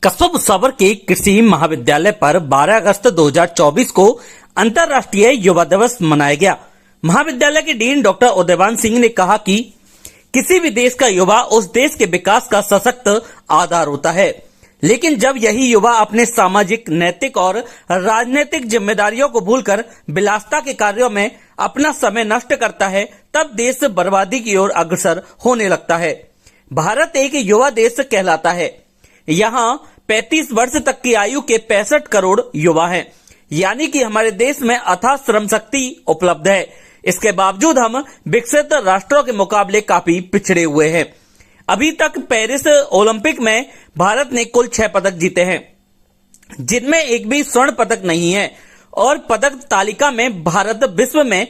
कस्बा भुसावर के कृषि महाविद्यालय पर 12 अगस्त 2024 को अंतर्राष्ट्रीय युवा दिवस मनाया गया। महाविद्यालय के डीन डॉक्टर उदयवान सिंह ने कहा कि किसी भी देश का युवा उस देश के विकास का सशक्त आधार होता है, लेकिन जब यही युवा अपने सामाजिक, नैतिक और राजनीतिक जिम्मेदारियों को भूलकर विलासिता के कार्यों में अपना समय नष्ट करता है, तब देश बर्बादी की ओर अग्रसर होने लगता है। भारत एक युवा देश कहलाता है। यहाँ 35 वर्ष तक की आयु के 65 करोड़ युवा हैं, यानी कि हमारे देश में अथाह श्रम शक्ति उपलब्ध है। इसके बावजूद हम विकसित राष्ट्रों के मुकाबले काफी पिछड़े हुए हैं। अभी तक पेरिस ओलंपिक में भारत ने कुल 6 पदक जीते हैं, जिनमें एक भी स्वर्ण पदक नहीं है, और पदक तालिका में भारत विश्व में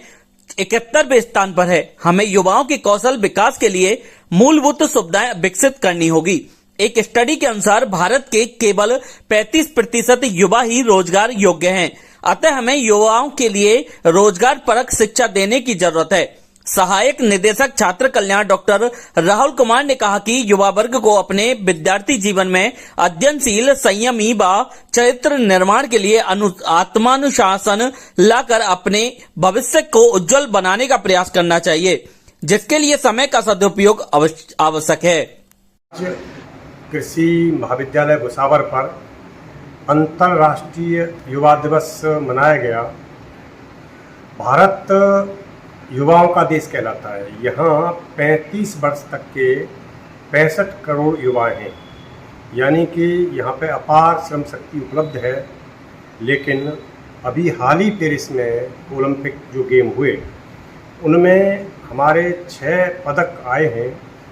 71वें स्थान पर है। हमें युवाओं के कौशल विकास के लिए मूलभूत सुविधाएं विकसित करनी होगी। एक स्टडी के अनुसार भारत के केवल 35% युवा ही रोजगार योग्य हैं। अतः हमें युवाओं के लिए रोजगार परक शिक्षा देने की जरूरत है। सहायक निदेशक छात्र कल्याण डॉक्टर राहुल कुमार ने कहा कि युवा वर्ग को अपने विद्यार्थी जीवन में अध्ययनशील, संयमी व चरित्र निर्माण के लिए आत्मानुशासन लाकर अपने भविष्य को उज्जवल बनाने का प्रयास करना चाहिए, जिसके लिए समय का सदुपयोग आवश्यक है। कृषि महाविद्यालय भुसावर पर अंतर्राष्ट्रीय युवा दिवस मनाया गया। भारत युवाओं का देश कहलाता है। यहाँ 35 वर्ष तक के 65 करोड़ युवा हैं, यानी कि यहाँ पे अपार श्रम शक्ति उपलब्ध है। लेकिन अभी हाल ही पेरिस में ओलंपिक जो गेम हुए, उनमें हमारे 6 पदक आए हैं,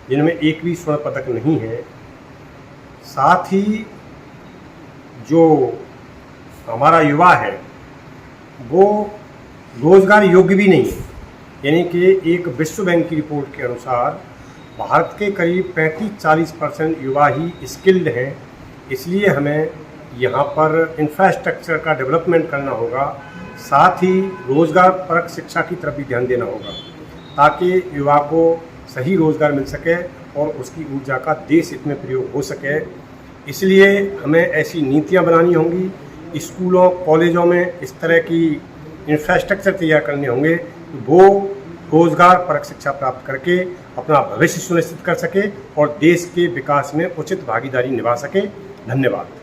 जिनमें एक भी स्वर्ण पदक नहीं है। साथ ही जो हमारा युवा है वो रोजगार योग्य भी नहीं है, यानी कि एक विश्व बैंक की रिपोर्ट के अनुसार भारत के करीब 35-40% युवा ही स्किल्ड हैं। इसलिए हमें यहाँ पर इंफ्रास्ट्रक्चर का डेवलपमेंट करना होगा, साथ ही रोजगार परक शिक्षा की तरफ भी ध्यान देना होगा, ताकि युवा को सही रोजगार मिल सके और उसकी ऊर्जा का देश हित में प्रयोग हो सके। इसलिए हमें ऐसी नीतियां बनानी होंगी, स्कूलों कॉलेजों में इस तरह की इंफ्रास्ट्रक्चर तैयार करने होंगे कि वो रोजगार परक शिक्षा प्राप्त करके अपना भविष्य सुनिश्चित कर सके और देश के विकास में उचित भागीदारी निभा सके। धन्यवाद।